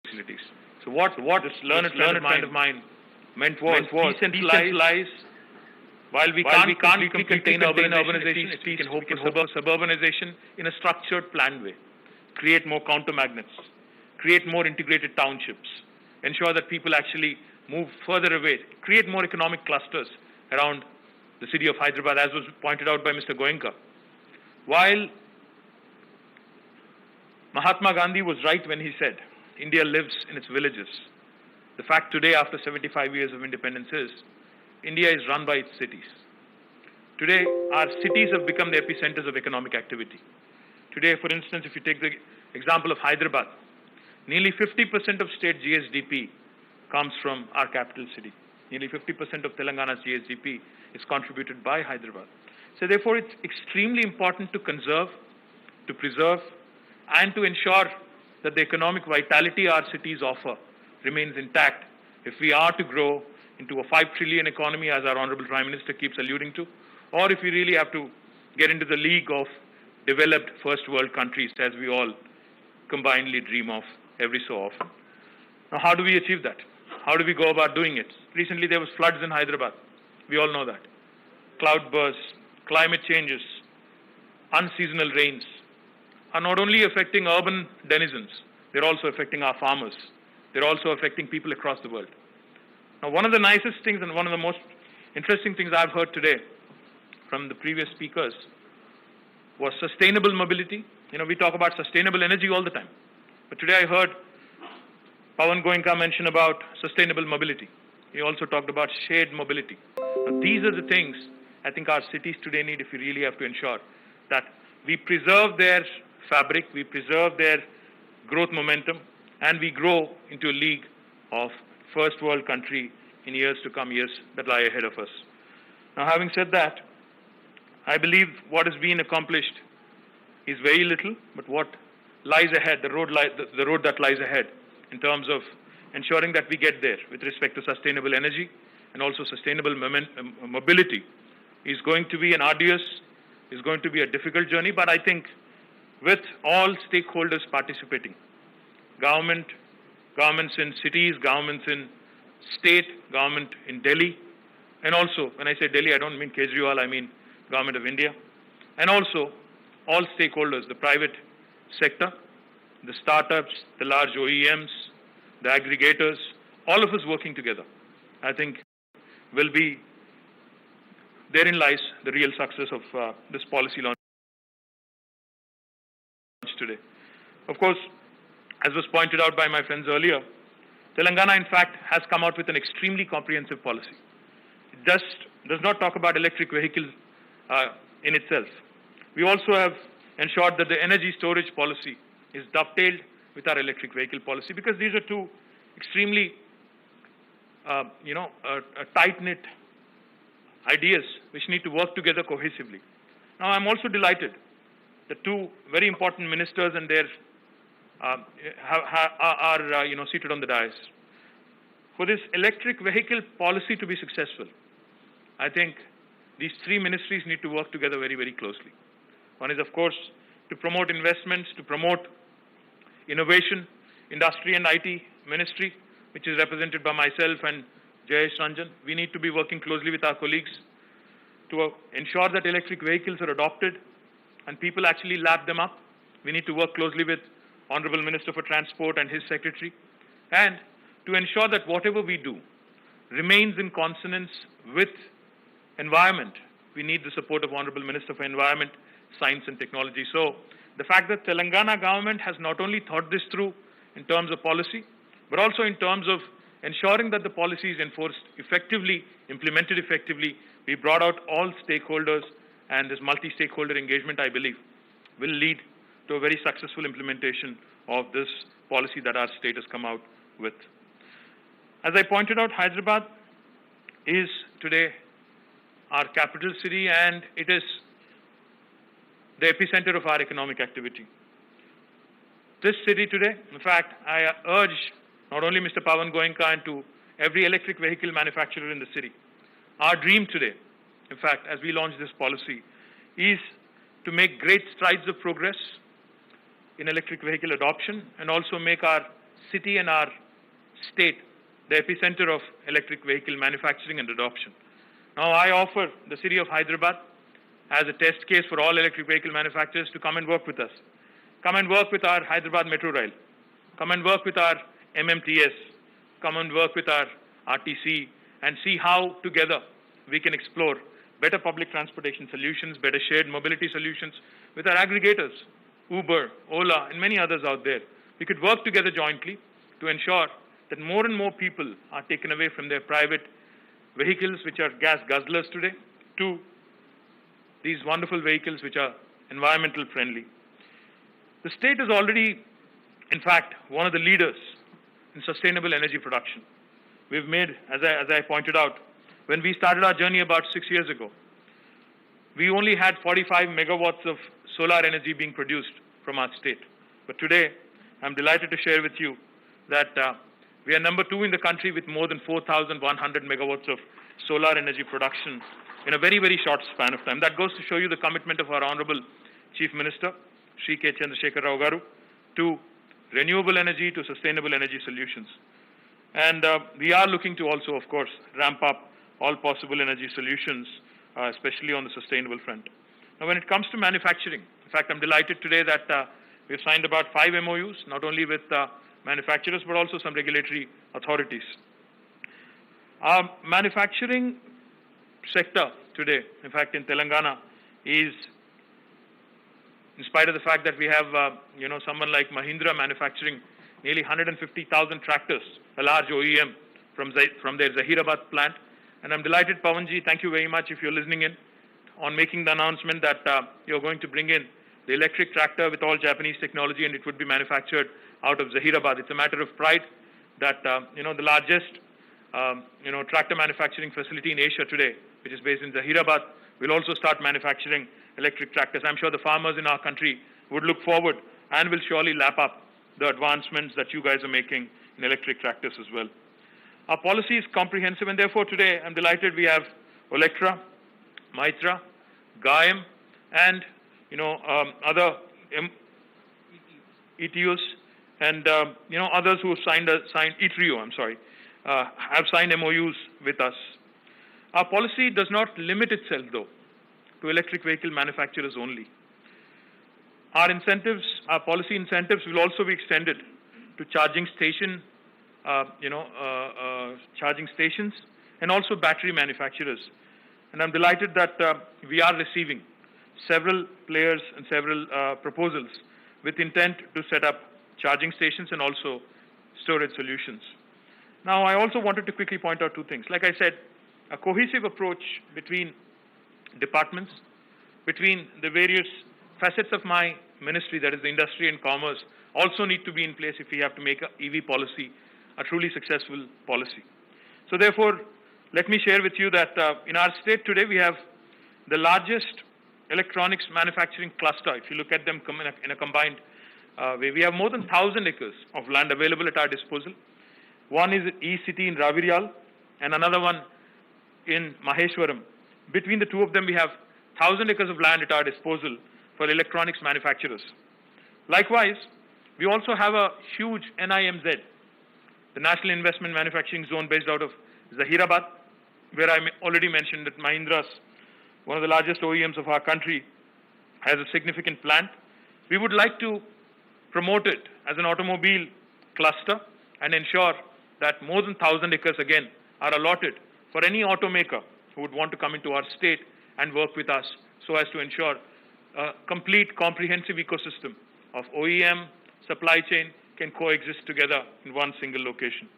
facilities. So what this learned friend of mine meant was decentralize. While we can't completely contain urbanization, we can hope for suburbanization in a structured, planned way. Create more counter magnets, create more integrated townships, ensure that people actually move further away, create more economic clusters around the city of Hyderabad, as was pointed out by Mr. Goenka. While Mahatma Gandhi was right when he said, India lives in its villages, the fact today, after 75 years of independence, is India is run by its cities. Today, our cities have become the epicenters of economic activity. Today, for instance, if you take the example of Hyderabad, nearly 50% of state GSDP comes from our capital city. Nearly 50% of Telangana's GSDP is contributed by Hyderabad. So therefore, it's extremely important to conserve, to preserve, and to ensure that the economic vitality our cities offer remains intact if we are to grow into a 5 trillion economy, as our Honorable Prime Minister keeps alluding to, or if we really have to get into the league of developed first world countries, as we all combinedly dream of every so often. Now, how do we achieve that? How do we go about doing it? Recently, there was floods in Hyderabad. We all know that. Cloudbursts, climate changes, unseasonal rains are not only affecting urban denizens, they're also affecting our farmers. They're also affecting people across the world. Now, one of the nicest things and one of the most interesting things I've heard today from the previous speakers was sustainable mobility. We talk about sustainable energy all the time. But today I heard Pawan Goenka mention about sustainable mobility. He also talked about shared mobility. Now, these are the things I think our cities today need if we really have to ensure that we preserve their fabric, we preserve their growth momentum, and we grow into a league of first world country in years to come, years that lie ahead of us. Now, having said that, I believe what has been accomplished is very little, but what lies ahead, the road that lies ahead in terms of ensuring that we get there with respect to sustainable energy and also sustainable mobility is going to be an arduous, is going to be a difficult journey, but I think with all stakeholders participating, governments in cities, governments in state, government in Delhi, and also, when I say Delhi, I don't mean Kejriwal, I mean Government of India, and also all stakeholders, the private sector, the startups, the large OEMs, the aggregators, all of us working together, I think will be, therein lies the real success of this policy launch today. Of course, as was pointed out by my friends earlier, Telangana, in fact, has come out with an extremely comprehensive policy. It does not talk about electric vehicles in itself. We also have ensured that the energy storage policy is dovetailed with our electric vehicle policy, because these are two extremely, tight-knit ideas which need to work together cohesively. Now, I'm also delighted that two very important ministers and their are seated on the dais. For this electric vehicle policy to be successful, I think these three ministries need to work together very, very closely. One is, of course, to promote investments, to promote innovation, industry and IT ministry, which is represented by myself and Jayesh Ranjan. We need to be working closely with our colleagues to ensure that electric vehicles are adopted and people actually lap them up. We need to work closely with Honorable Minister for Transport and his secretary, and to ensure that whatever we do remains in consonance with environment. We need the support of Honorable Minister for Environment, Science and Technology. So the fact that Telangana government has not only thought this through in terms of policy, but also in terms of ensuring that the policy is enforced effectively, implemented effectively, we brought out all stakeholders, and this multi-stakeholder engagement, I believe, will lead to a very successful implementation of this policy that our state has come out with. As I pointed out, Hyderabad is today our capital city, and it is the epicenter of our economic activity. This city today, in fact, I urge not only Mr. Pawan Goenka and to every electric vehicle manufacturer in the city, our dream today, in fact, as we launch this policy, is to make great strides of progress in electric vehicle adoption and also make our city and our state the epicenter of electric vehicle manufacturing and adoption. Now, I offer the city of Hyderabad as a test case for all electric vehicle manufacturers to come and work with us. Come and work with our Hyderabad Metro Rail. Come and work with our MMTS. Come and work with our RTC and see how together we can explore better public transportation solutions, better shared mobility solutions with our aggregators, Uber, Ola, and many others out there. We could work together jointly to ensure that more and more people are taken away from their private vehicles, which are gas guzzlers today, to these wonderful vehicles which are environmental friendly. The state is already, in fact, one of the leaders in sustainable energy production. We've made, as I pointed out, when we started our journey about 6 years ago, we only had 45 megawatts of solar energy being produced from our state. But today, I'm delighted to share with you that we are number 2 in the country with more than 4,100 megawatts of solar energy production in a very, very short span of time. That goes to show you the commitment of our Honorable Chief Minister, Shri K. Chandrasekhar Rao Garu, to renewable energy, to sustainable energy solutions. And we are looking to also, of course, ramp up all possible energy solutions, especially on the sustainable front. Now, when it comes to manufacturing, in fact, I'm delighted today that we've signed about 5 MOUs, not only with manufacturers, but also some regulatory authorities. Our manufacturing sector today, in fact, in Telangana, is, in spite of the fact that we have, someone like Mahindra manufacturing nearly 150,000 tractors, a large OEM from their Zahirabad plant. And I'm delighted, Pawanji, thank you very much if you're listening in, on making the announcement that you're going to bring in the electric tractor with all Japanese technology, and it would be manufactured out of Zahirabad. It's a matter of pride that, the largest, tractor manufacturing facility in Asia today, which is based in Zahirabad, will also start manufacturing electric tractors. I'm sure the farmers in our country would look forward and will surely lap up the advancements that you guys are making in electric tractors as well. Our policy is comprehensive, and therefore today I'm delighted we have Olectra, Mitra, Gayam, and other ETUs and others who have signed ETRIO, have signed MOUs with us. Our policy does not limit itself, though, to electric vehicle manufacturers only. Our incentives, our policy incentives, will also be extended to charging stations and also battery manufacturers. And I'm delighted that we are receiving several players and several proposals with intent to set up charging stations and also storage solutions. Now, I also wanted to quickly point out 2 things. Like I said, a cohesive approach between departments, between the various facets of my ministry, that is the industry and commerce, also need to be in place if we have to make a EV policy a truly successful policy. So therefore, let me share with you that in our state today, we have the largest electronics manufacturing cluster. If you look at them in a combined way, we have more than 1,000 acres of land available at our disposal. One is E-City in Raviriyal and another one in Maheshwaram. Between the 2 of them, we have 1,000 acres of land at our disposal for electronics manufacturers. Likewise, we also have a huge NIMZ, the National Investment Manufacturing Zone, based out of Zahirabad, where I already mentioned that Mahindra's, one of the largest OEMs of our country, has a significant plant. We would like to promote it as an automobile cluster and ensure that more than 1,000 acres again are allotted for any automaker who would want to come into our state and work with us so as to ensure a complete comprehensive ecosystem of OEM, supply chain can coexist together in one single location.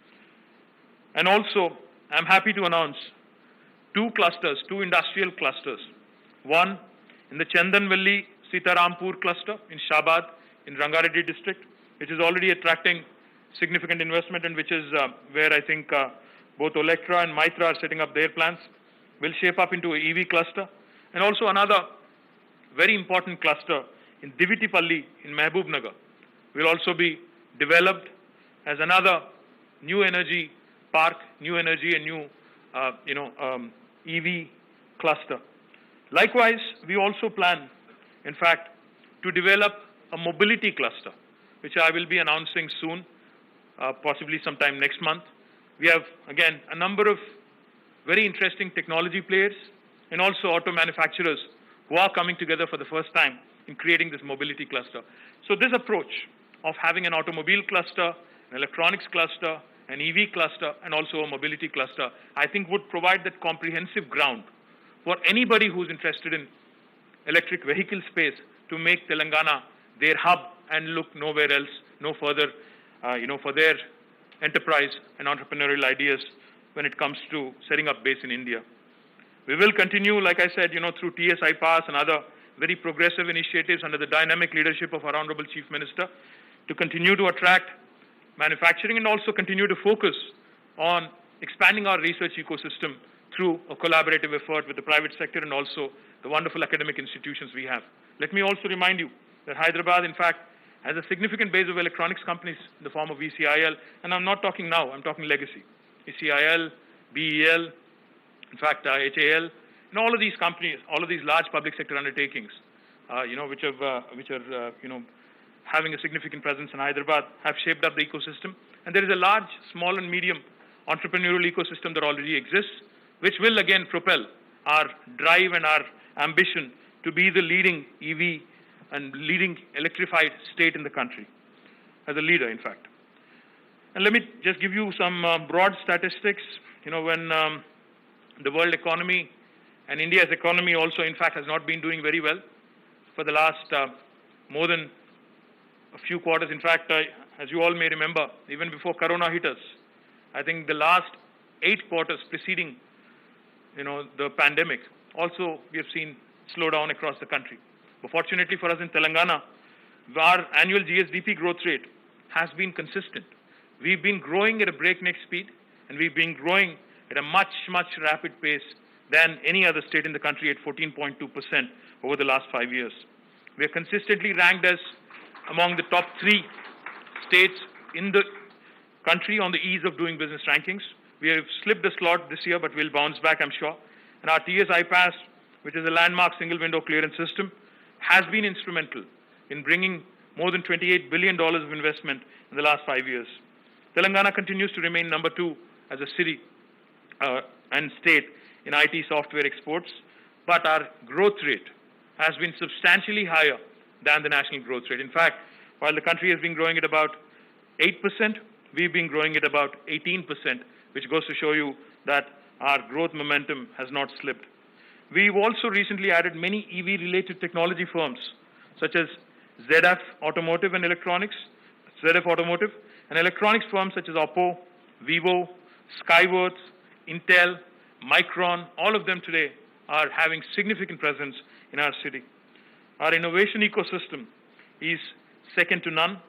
And also, I'm happy to announce 2 clusters, 2 industrial clusters. One in the Chandanvalli Sitarampur cluster in Shabad in Rangareddy district, which is already attracting significant investment and which is where I think both Olectra and Mitra are setting up their plants, will shape up into an EV cluster. And also another very important cluster in Divitipalli in Mehboob-Nagar will also be developed as another new energy park, new energy and new EV cluster. Likewise, we also plan, in fact, to develop a mobility cluster, which I will be announcing soon, possibly sometime next month. We have, again, a number of very interesting technology players and also auto manufacturers who are coming together for the first time in creating this mobility cluster. So this approach of having an automobile cluster, an electronics cluster, an EV cluster, and also a mobility cluster, I think would provide that comprehensive ground for anybody who's interested in electric vehicle space to make Telangana their hub and look nowhere else, no further, for their enterprise and entrepreneurial ideas when it comes to setting up base in India. We will continue, like I said, through TSI Pass and other very progressive initiatives under the dynamic leadership of our Honorable Chief Minister to continue to attract manufacturing and also continue to focus on expanding our research ecosystem through a collaborative effort with the private sector and also the wonderful academic institutions we have. Let me also remind you that Hyderabad, in fact, has a significant base of electronics companies in the form of ECIL, and I'm not talking now, I'm talking legacy. ECIL, BEL, in fact, HAL, and all of these companies, all of these large public sector undertakings, which are having a significant presence in Hyderabad, have shaped up the ecosystem. And there is a large, small and medium entrepreneurial ecosystem that already exists, which will again propel our drive and our ambition to be the leading EV and leading electrified state in the country, as a leader, in fact. And let me just give you some broad statistics. When the world economy and India's economy also, in fact, has not been doing very well for the last more than a few quarters. In fact, as you all may remember, even before Corona hit us, I think the last 8 quarters preceding, the pandemic, also we have seen slowdown across the country. But fortunately for us in Telangana, our annual GSDP growth rate has been consistent. We've been growing at a breakneck speed, and we've been growing at a much, much rapid pace than any other state in the country at 14.2% over the last 5 years. We are consistently ranked as among the top 3 states in the country on the ease of doing business rankings. We have slipped a slot this year, but we'll bounce back, I'm sure. And our TSI Pass, which is a landmark single window clearance system, has been instrumental in bringing more than $28 billion of investment in the last 5 years. Telangana continues to remain number 2 as a city and state in IT software exports, but our growth rate has been substantially higher than the national growth rate. In fact, while the country has been growing at about 8%, we've been growing at about 18%, which goes to show you that our growth momentum has not slipped. We've also recently added many EV-related technology firms, such as ZF Automotive and Electronics, ZF Automotive, and electronics firms such as Oppo, Vivo, Skyworth, Intel, Micron. All of them today are having significant presence in our city. Our innovation ecosystem is second to none,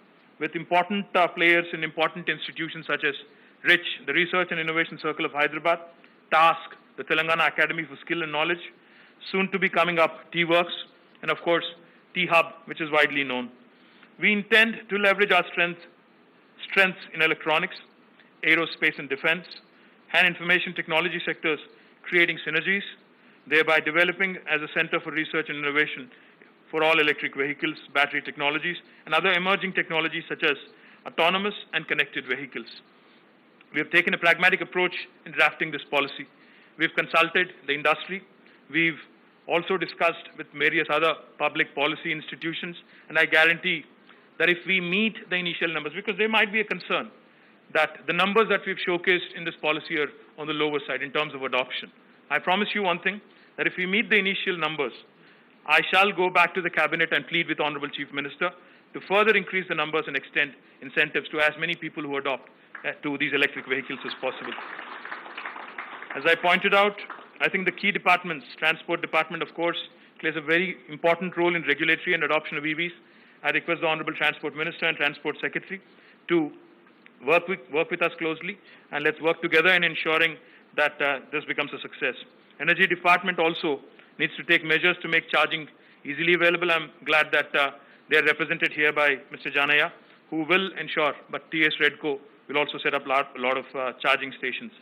with important players in important institutions such as RICH, the Research and Innovation Circle of Hyderabad, TASK, the Telangana Academy for Skill and Knowledge, soon to be coming up T-Works, and of course T-Hub, which is widely known. We intend to leverage our strengths in electronics, aerospace and defense, and information technology sectors, creating synergies, thereby developing as a center for research and innovation for all electric vehicles, battery technologies, and other emerging technologies such as autonomous and connected vehicles. We have taken a pragmatic approach in drafting this policy. We've consulted the industry. We've also discussed with various other public policy institutions, and I guarantee that if we meet the initial numbers, because there might be a concern that the numbers that we've showcased in this policy are on the lower side in terms of adoption. I promise you one thing, that if we meet the initial numbers, I shall go back to the Cabinet and plead with Honorable Chief Minister to further increase the numbers and extend incentives to as many people who adopt to these electric vehicles as possible. As I pointed out, I think the key departments, Transport Department, of course, plays a very important role in regulatory and adoption of EVs. I request the Honorable Transport Minister and Transport Secretary to work with us closely, and let's work together in ensuring that this becomes a success. Energy Department also needs to take measures to make charging easily available. I'm glad that they are represented here by Mr. Janaya, who will ensure, but TS Redco will also set up a lot of charging stations.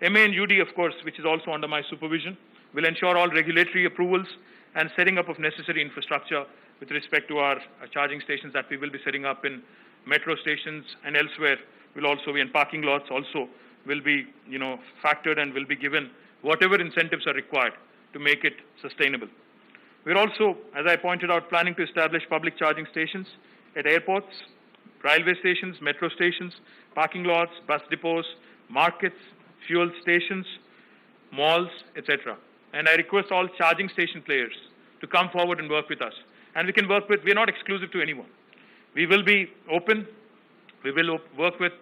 MA and UD, of course, which is also under my supervision, will ensure all regulatory approvals and setting up of necessary infrastructure with respect to our charging stations that we will be setting up in metro stations and elsewhere will also be, and parking lots also will be, factored and will be given whatever incentives are required to make it sustainable. We're also, as I pointed out, planning to establish public charging stations at airports, railway stations, metro stations, parking lots, bus depots, markets, fuel stations, malls, etc. And I request all charging station players to come forward and work with us. And we can work with, we're not exclusive to anyone. We will be open. We will work with,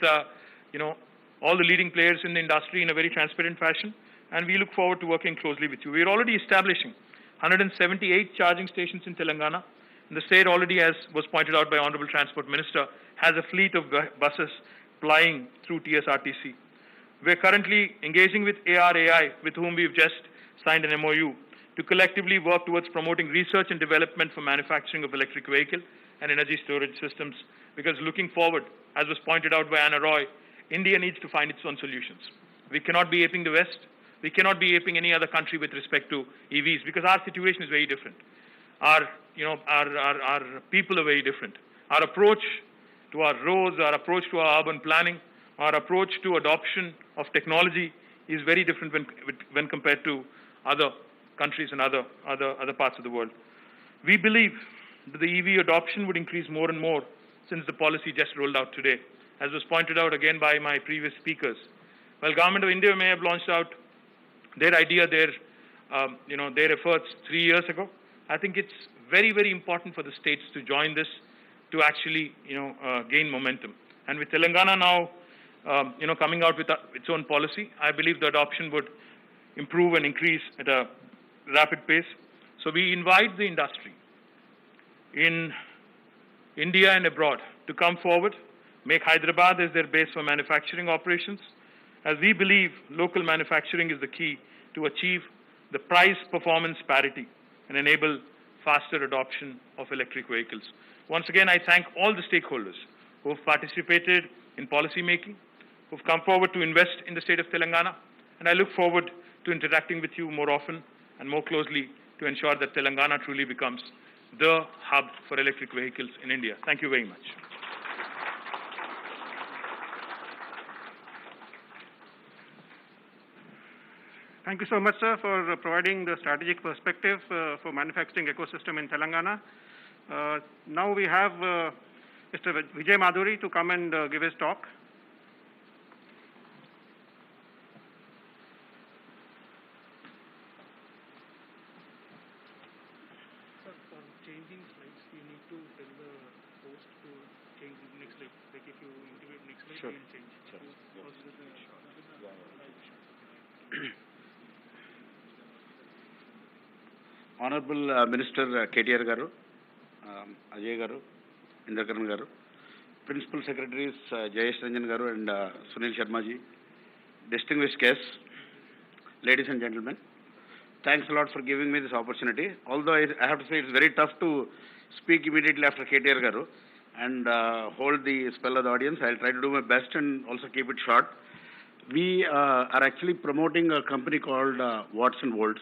all the leading players in the industry in a very transparent fashion. And we look forward to working closely with you. We're already establishing 178 charging stations in Telangana. And the state already, as was pointed out by Honorable Transport Minister, has a fleet of buses plying through TSRTC. We're currently engaging with ARAI, with whom we've just signed an MOU, to collectively work towards promoting research and development for manufacturing of electric vehicle and energy storage systems. Because looking forward, as was pointed out by Anna Roy, India needs to find its own solutions. We cannot be aping the West. We cannot be aping any other country with respect to EVs, because our situation is very different. Our people are very different. Our approach to our roads, our approach to our urban planning, our approach to adoption of technology is very different when compared to other countries and other parts of the world. We believe that the EV adoption would increase more and more since the policy just rolled out today, as was pointed out again by my previous speakers. While Government of India may have launched out their idea, their efforts 3 years ago, I think it's very, very important for the states to join this to actually, gain momentum. And with Telangana now, coming out with its own policy, I believe the adoption would improve and increase at a rapid pace. So we invite the industry in India and abroad to come forward, make Hyderabad as their base for manufacturing operations, as we believe local manufacturing is the key to achieve the price-performance parity and enable faster adoption of electric vehicles. Once again, I thank all the stakeholders who have participated in policy making, who have come forward to invest in the state of Telangana, and I look forward to interacting with you more often and more closely to ensure that Telangana truly becomes the hub for electric vehicles in India. Thank you very much. Thank you so much, sir, for providing the strategic perspective for manufacturing ecosystem in Telangana. Now we have Mr. Vijay Madhuri to come and give his talk. Sir, for changing slides, you need to tell the host to change the next slide. Like if you integrate next slide, Sure. you will change. Sure. Honorable Minister KTR Garu, Ajay Garu, Indrakaran Garu, Principal Secretaries Jayesh Ranjan Garu and Sunil Sharma ji, distinguished guests, ladies and gentlemen, thanks a lot for giving me this opportunity. Although I have to say it's very tough to speak immediately after KTR Garu and hold the spell of the audience. I'll try to do my best and also keep it short. We are actually promoting a company called Watts and Volts,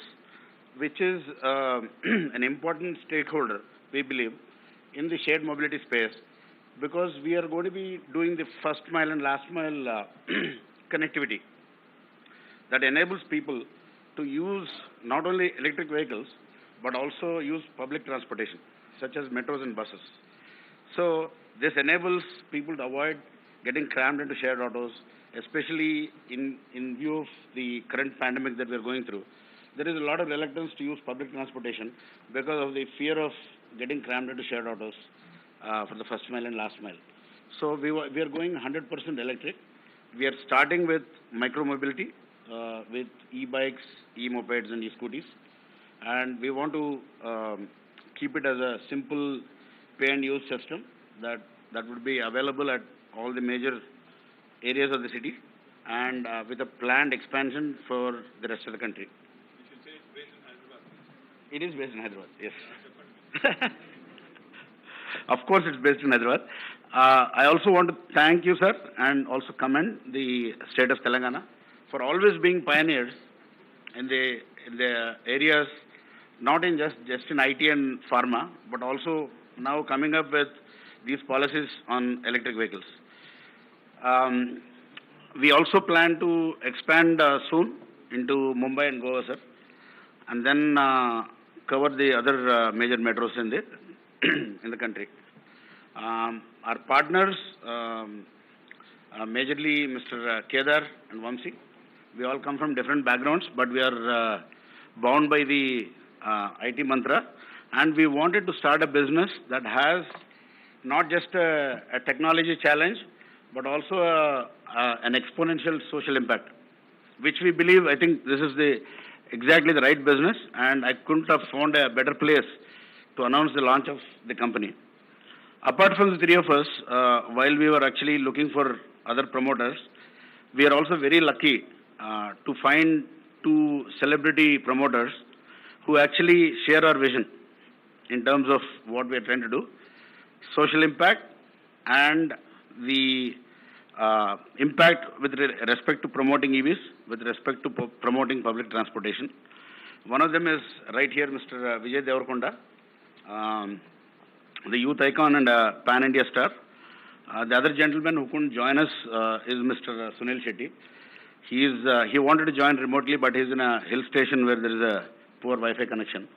which is an important stakeholder, we believe, in the shared mobility space, because we are going to be doing the first mile and last mile connectivity that enables people to use not only electric vehicles, but also use public transportation, such as metros and buses. So this enables people to avoid getting crammed into shared autos, especially in view of the current pandemic that we are going through. There is a lot of reluctance to use public transportation because of the fear of getting crammed into shared autos for the first mile and last mile. So we are going 100% electric. We are starting with micro-mobility with e-bikes, e-mopeds and e-scooters. And we want to keep it as a simple pay-and-use system that would be available at all the major areas of the city and with a planned expansion for the rest of the country. It is based in Hyderabad, yes. Of course, it's based in Hyderabad. I also want to thank you, sir, and also commend the state of Telangana for always being pioneers in the areas, not in just in IT and pharma, but also now coming up with these policies on electric vehicles. We also plan to expand soon into Mumbai and Goa, sir, and then cover the other major metros in the in the country. Our partners, majorly Mr. Kedar and Vamsi, we all come from different backgrounds, but we are bound by the IT mantra, and we wanted to start a business that has not just a technology challenge, but also an exponential social impact, which we believe, I think this is exactly the right business, and I couldn't have found a better place to announce the launch of the company. Apart from the three of us, while we were actually looking for other promoters, we are also very lucky to find two celebrity promoters who actually share our vision in terms of what we are trying to do, social impact and the impact with respect to promoting EVs, with respect to promoting public transportation. One of them is right here, Mr. Vijay Devarkonda, the youth icon and pan-India star. The other gentleman who couldn't join us is Mr. Sunil Shetty. He wanted to join remotely, but he's in a hill station where there is a poor Wi-Fi connection.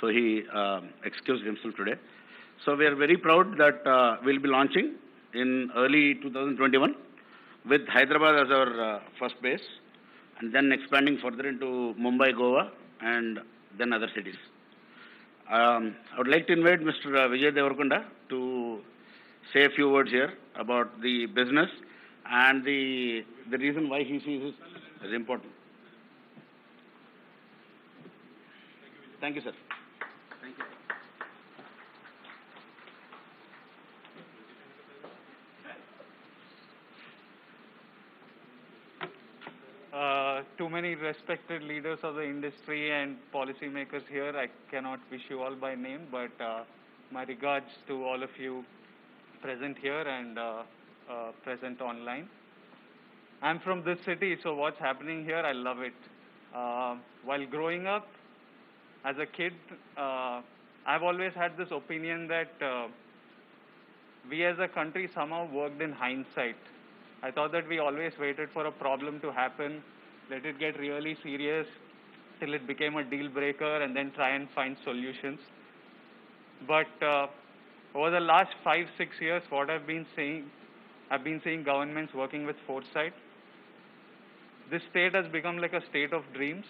So he excused himself today. So we are very proud that we'll be launching in early 2021 with Hyderabad as our first base, and then expanding further into Mumbai, Goa, and then other cities. I would like to invite Mr. Vijay Devarkonda to say a few words here about the business and the reason why he sees it as important. Thank you, sir. Thank you. Too many respected leaders of the industry and policymakers here. I cannot wish you all by name, but my regards to all of you present here and present online. I'm from this city, so what's happening here, I love it. While growing up, as a kid, I've always had this opinion that we as a country somehow worked in hindsight. I thought that we always waited for a problem to happen, let it get really serious till it became a deal breaker, and then try and find solutions. But over the last 5-6 years, what I've been seeing governments working with foresight. This state has become like a state of dreams.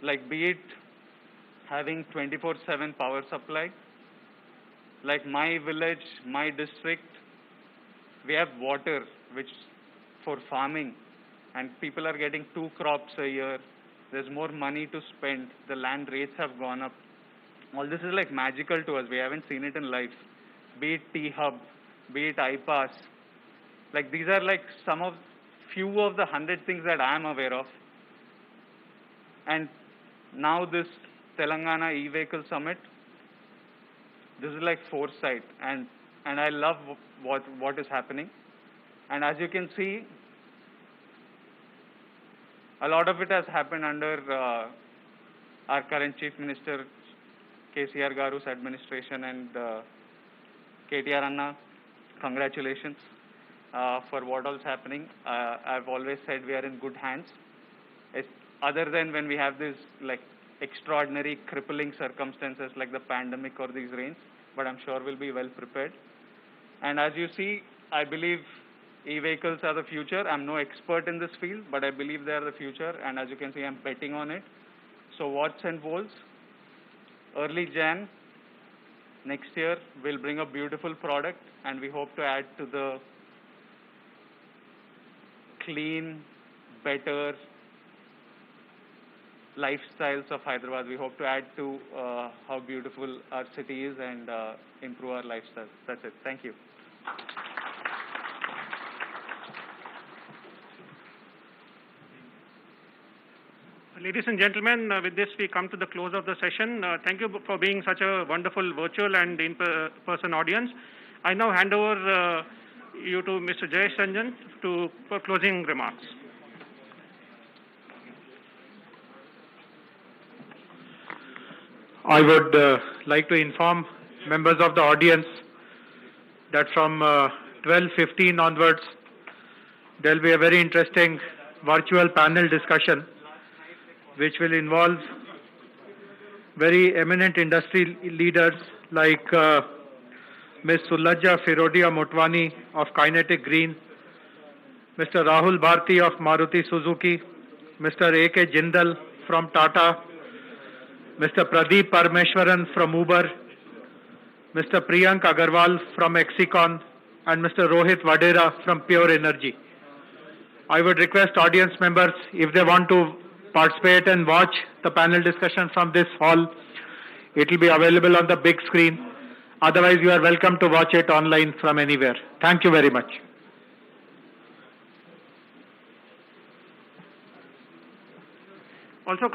Like, be it having 24/7 power supply, like my village, my district, we have water which for farming, and people are getting 2 crops a year. There's more money to spend. The land rates have gone up. All this is like magical to us. We haven't seen it in life. Be it T-Hub, be it iPass. Like, these are like few of the 100 things that I am aware of. And now this Telangana e-vehicle summit, this is like foresight, and I love what is happening. And as you can see, a lot of it has happened under our current Chief Minister KTR Garu's administration, and KTR Anna, congratulations for what all's happening. I've always said we are in good hands. Other than when we have these like extraordinary crippling circumstances like the pandemic or these rains, but I'm sure we'll be well prepared. And as you see, I believe e-vehicles are the future. I'm no expert in this field, but I believe they are the future, and as you can see, I'm betting on it. So watch and volts. Early Jan next year, we'll bring a beautiful product, and we hope to add to the clean, better lifestyles of Hyderabad. We hope to add to how beautiful our city is and improve our lifestyles. That's it. Thank you. Ladies and gentlemen, with this we come to the close of the session. Thank you for being such a wonderful virtual and in-person audience. I now hand over you to Mr. Jayesh Ranjan for closing remarks. I would like to inform members of the audience that from 12:15 onwards, there will be a very interesting virtual panel discussion which will involve very eminent industry leaders like Ms. Sulajja Firodia Motwani of Kinetic Green, Mr. Rahul Bharti of Maruti Suzuki, Mr. A.K. Jindal from Tata, Mr. Pradeep Parameshwaran from Uber, Mr. Priyank Agarwal from Exicon, and Mr. Rohit Vadera from Pure Energy. I would request audience members, if they want to participate and watch the panel discussion from this hall, it will be available on the big screen. Otherwise, you are welcome to watch it online from anywhere. Thank you very much. Also,